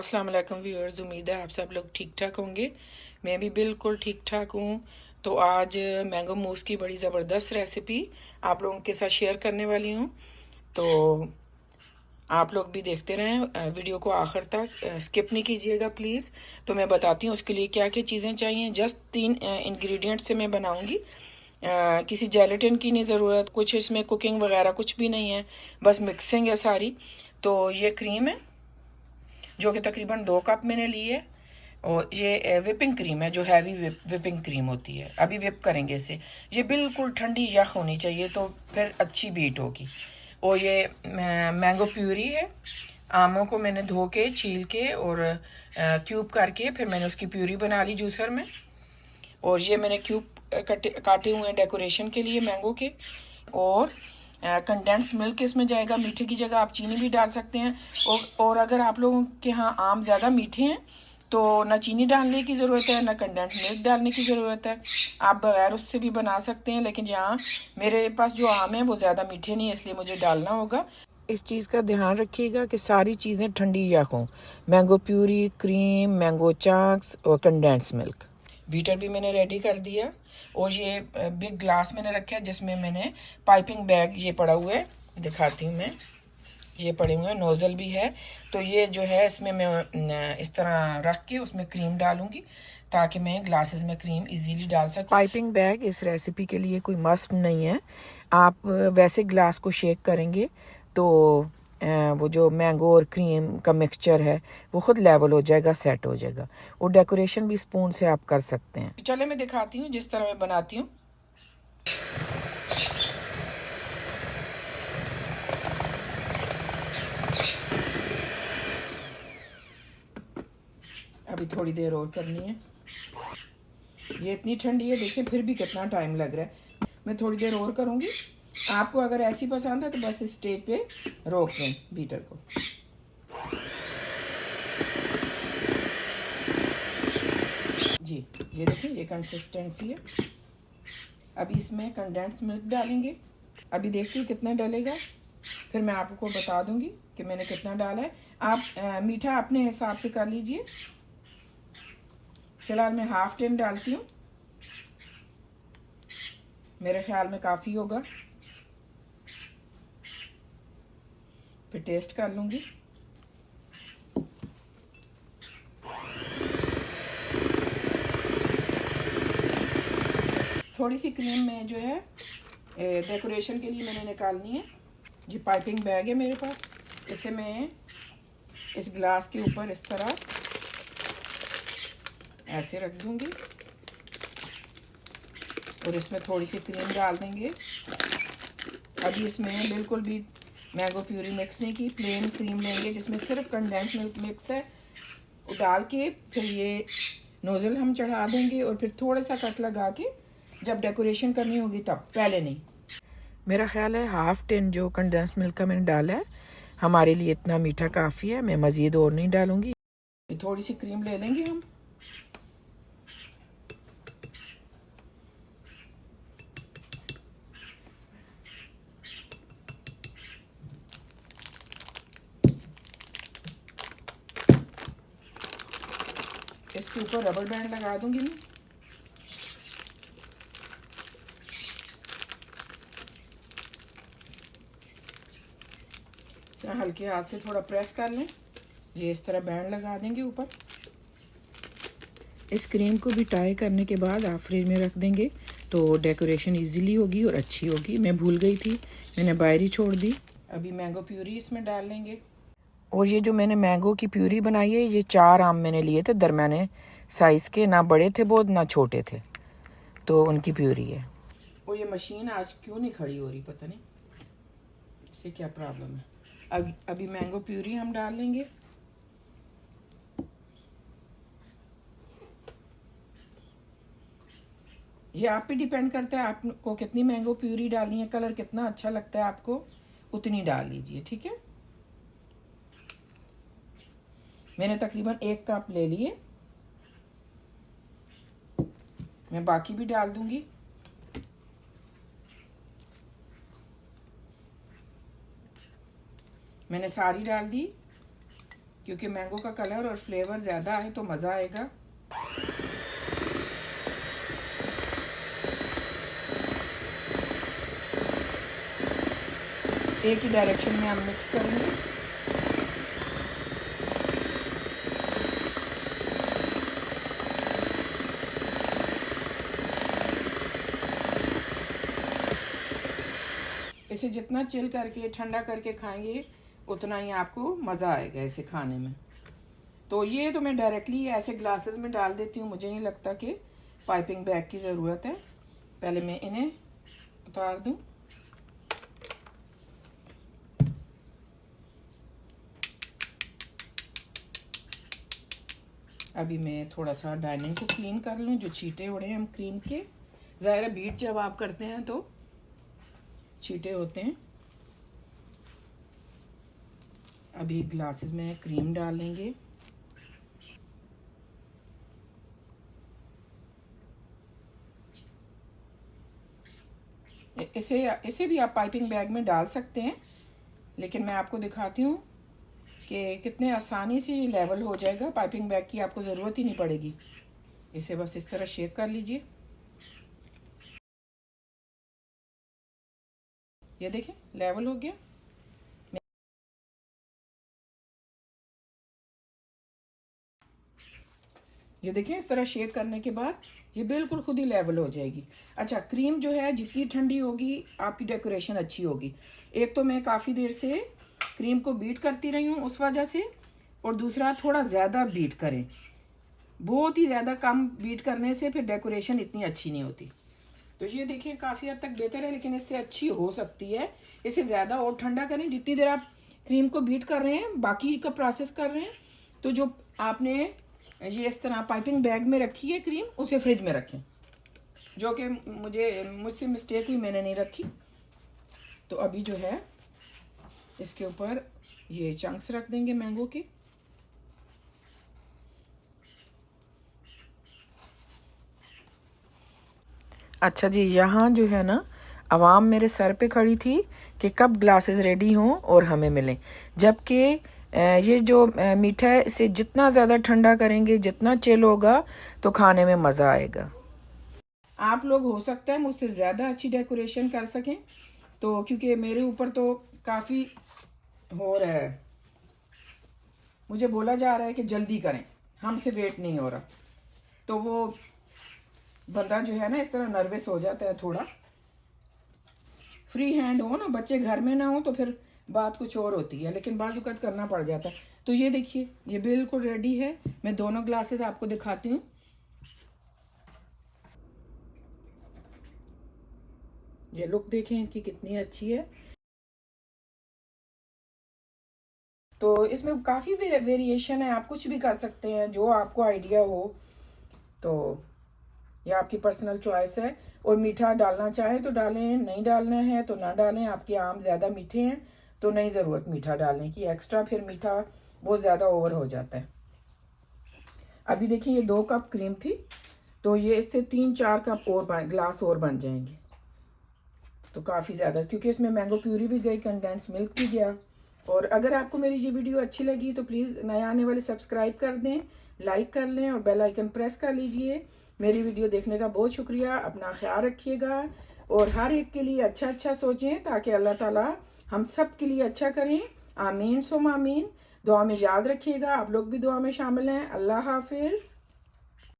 अस्सलाम वालेकुम व्यूअर्स, उम्मीद है आप सब लोग ठीक ठाक होंगे। मैं भी बिल्कुल ठीक ठाक हूँ। तो आज मैंगो मूस की बड़ी ज़बरदस्त रेसिपी आप लोगों के साथ शेयर करने वाली हूँ। तो आप लोग भी देखते रहें वीडियो को आखिर तक, स्किप नहीं कीजिएगा प्लीज़। तो मैं बताती हूँ उसके लिए क्या क्या चीज़ें चाहिए। जस्ट 3 इंग्रेडिएंट से मैं बनाऊँगी। किसी जेलेटिन की नहीं ज़रूरत, कुछ इसमें कुकिंग वगैरह कुछ भी नहीं है, बस मिक्सिंग है सारी। तो ये क्रीम है जो कि तकरीबन 2 कप मैंने ली है, और ये विपिंग क्रीम है जो हैवी विपिंग क्रीम होती है। अभी विप करेंगे इसे। ये बिल्कुल ठंडी यख होनी चाहिए तो फिर अच्छी बीट होगी। और ये मैंगो प्यूरी है। आमों को मैंने धो के छील के और क्यूब करके फिर मैंने उसकी प्यूरी बना ली जूसर में। और ये मैंने क्यूब काटे हुए हैं डेकोरेशन के लिए मैंगो के। और कंडेंस मिल्क इसमें जाएगा। मीठे की जगह आप चीनी भी डाल सकते हैं। और अगर आप लोगों के यहाँ आम ज़्यादा मीठे हैं तो ना चीनी डालने की ज़रूरत है ना कंडेंस मिल्क डालने की ज़रूरत है। आप बगैर उससे भी बना सकते हैं, लेकिन यहाँ मेरे पास जो आम है वो ज़्यादा मीठे नहीं है, इसलिए मुझे डालना होगा। इस चीज़ का ध्यान रखिएगा कि सारी चीज़ें ठंडी या हों। Mango puree, cream, mango chunks और कंडेंस मिल्क। बीटर भी मैंने रेडी कर दिया। और ये बिग ग्लास मैंने रखा है जिसमें मैंने पाइपिंग बैग ये पड़ा हुआ है, दिखाती हूँ मैं। ये पड़े हुए हैं, नोज़ल भी है। तो ये जो है इसमें मैं इस तरह रख के उसमें क्रीम डालूंगी ताकि मैं ग्लासेस में क्रीम इजीली डाल सकूं। पाइपिंग बैग इस रेसिपी के लिए कोई मस्ट नहीं है। आप वैसे ग्लास को शेक करेंगे तो वो जो मैंगो और क्रीम का मिक्सचर है वो खुद लेवल हो जाएगा, सेट हो जाएगा। और डेकोरेशन भी स्पून से आप कर सकते हैं। चले मैं दिखाती हूँ जिस तरह मैं बनाती हूँ। अभी थोड़ी देर और करनी है। ये इतनी ठंडी है, देखिए फिर भी कितना टाइम लग रहा है। मैं थोड़ी देर और करूँगी। आपको अगर ऐसी पसंद है तो बस इस स्टेज पे रोक दें बीटर को। जी ये देखिए ये कंसिस्टेंसी है। अभी इसमें कंडेंस मिल्क डालेंगे। अभी देखती हूँ कितना डलेगा, फिर मैं आपको बता दूंगी कि मैंने कितना डाला है। आप मीठा अपने हिसाब से कर लीजिए। फिलहाल मैं हाफ टिन डालती हूँ, मेरे ख्याल में काफ़ी होगा। फिर टेस्ट कर लूँगी। थोड़ी सी क्रीम में जो है डेकोरेशन के लिए मैंने निकालनी है। ये पाइपिंग बैग है मेरे पास, इसे मैं इस ग्लास के ऊपर इस तरह ऐसे रख दूंगी और इसमें थोड़ी सी क्रीम डाल देंगे। अभी इसमें बिल्कुल भी मैंगो प्यूरी मिक्स नहीं की, प्लेन क्रीम लेंगे जिसमें सिर्फ कंडेंस मिल्क मिक्स है। डाल के फिर ये नोज़ल हम चढ़ा देंगे और फिर थोड़ा सा कट लगा के जब डेकोरेशन करनी होगी तब, पहले नहीं। मेरा ख्याल है हाफ टिन जो कंडेंस मिल्क का मैंने डाला है हमारे लिए इतना मीठा काफ़ी है। मैं मज़ीद और नहीं डालूँगी। थोड़ी सी क्रीम ले लेंगे हम। इसके ऊपर रबर बैंड लगा दूंगी मैं। हल्के हाथ से थोड़ा प्रेस कर लें। ये इस तरह बैंड लगा देंगे ऊपर। इस क्रीम को भी टाई करने के बाद आप फ्रिज में रख देंगे तो डेकोरेशन इजीली होगी और अच्छी होगी। मैं भूल गई थी, मैंने बाहर ही छोड़ दी। अभी मैंगो प्यूरी इसमें डाल लेंगे। और ये जो मैंने मैंगो की प्यूरी बनाई है, ये 4 आम मैंने लिए थे दरमियाने साइज़ के, ना बड़े थे बहुत ना छोटे थे, तो उनकी प्यूरी है। और ये मशीन आज क्यों नहीं खड़ी हो रही, पता नहीं इससे क्या प्रॉब्लम है। अभी मैंगो प्यूरी हम डाल लेंगे। ये आप पे डिपेंड करता है आपको कितनी मैंगो प्यूरी डालनी है। कलर कितना अच्छा लगता है आपको उतनी डाल लीजिए, ठीक है। मैंने तकरीबन 1 कप ले लिए, मैं बाकी भी डाल दूंगी। मैंने सारी डाल दी क्योंकि मैंगो का कलर और फ्लेवर ज़्यादा आए तो मज़ा आएगा। एक ही डायरेक्शन में हम मिक्स करेंगे। इसे जितना चिल करके ठंडा करके खाएंगे उतना ही आपको मज़ा आएगा इसे खाने में। तो ये तो मैं डायरेक्टली ऐसे ग्लासेस में डाल देती हूँ, मुझे नहीं लगता कि पाइपिंग बैग की ज़रूरत है। पहले मैं इन्हें उतार दूँ। अभी मैं थोड़ा सा डाइनिंग को क्लीन कर लूँ, जो छींटे उड़े हैं हम क्रीम के। ज़ाहिर है बीट जब आप करते हैं तो छींटे होते हैं। अभी ग्लासेस में क्रीम डाल लेंगे। इसे भी आप पाइपिंग बैग में डाल सकते हैं, लेकिन मैं आपको दिखाती हूँ कि कितने आसानी से ये लेवल हो जाएगा। पाइपिंग बैग की आपको ज़रूरत ही नहीं पड़ेगी। इसे बस इस तरह शेक कर लीजिए। ये देखें लेवल हो गया। ये देखें इस तरह शेक करने के बाद ये बिल्कुल खुद ही लेवल हो जाएगी। अच्छा, क्रीम जो है जितनी ठंडी होगी आपकी डेकोरेशन अच्छी होगी। एक तो मैं काफ़ी देर से क्रीम को बीट करती रही हूँ उस वजह से, और दूसरा थोड़ा ज़्यादा बीट करें। बहुत ही ज़्यादा कम बीट करने से फिर डेकोरेशन इतनी अच्छी नहीं होती। तो ये देखिए काफ़ी हद तक बेहतर है, लेकिन इससे अच्छी हो सकती है। इसे ज़्यादा और ठंडा करें। जितनी देर आप क्रीम को बीट कर रहे हैं, बाकी का प्रोसेस कर रहे हैं, तो जो आपने ये इस तरह पाइपिंग बैग में रखी है क्रीम, उसे फ्रिज में रखें, जो कि मुझसे मिस्टेक हुई, मैंने नहीं रखी। तो अभी जो है इसके ऊपर ये चंक्स रख देंगे मैंगो के। अच्छा जी, यहाँ जो है ना आवाम मेरे सर पे खड़ी थी कि कब ग्लासेस रेडी हों और हमें मिलें, जबकि ये जो मीठा है इसे जितना ज़्यादा ठंडा करेंगे, जितना चिल होगा, तो खाने में मज़ा आएगा। आप लोग हो सकता है मुझसे ज़्यादा अच्छी डेकोरेशन कर सकें, तो क्योंकि मेरे ऊपर तो काफ़ी हो रहा है, मुझे बोला जा रहा है कि जल्दी करें, हमसे वेट नहीं हो रहा। तो वो बंदा जो है ना इस तरह नर्वस हो जाता है थोड़ा। फ्री हैंड हो ना, बच्चे घर में ना हो तो फिर बात कुछ और होती है, लेकिन बाजुकत करना पड़ जाता है। तो ये देखिए ये बिल्कुल रेडी है। मैं दोनों ग्लासेस आपको दिखाती हूँ। ये लुक देखें इनकी कितनी अच्छी है। तो इसमें काफ़ी वेरिएशन है, आप कुछ भी कर सकते हैं जो आपको आइडिया हो। तो यह आपकी पर्सनल चॉइस है। और मीठा डालना चाहें तो डालें, नहीं डालना है तो ना डालें। आपके आम ज़्यादा मीठे हैं तो नहीं ज़रूरत मीठा डालने की एक्स्ट्रा, फिर मीठा बहुत ज़्यादा ओवर हो जाता है। अभी देखिए ये 2 कप क्रीम थी, तो ये इससे 3-4 कप और ग्लास और बन जाएंगे। तो काफ़ी ज़्यादा, क्योंकि इसमें मैंगो प्यूरी भी गई, कंडेंस मिल्क भी गया। और अगर आपको मेरी ये वीडियो अच्छी लगी तो प्लीज़ नए आने वाले सब्सक्राइब कर दें, लाइक कर लें और बेल आइकन प्रेस कर लीजिए। मेरी वीडियो देखने का बहुत शुक्रिया। अपना ख्याल रखिएगा और हर एक के लिए अच्छा अच्छा सोचें, ताकि अल्लाह ताला हम सब के लिए अच्छा करें। आमीन सुम आमीन। दुआ में याद रखिएगा, आप लोग भी दुआ में शामिल हैं। अल्लाह हाफिज़।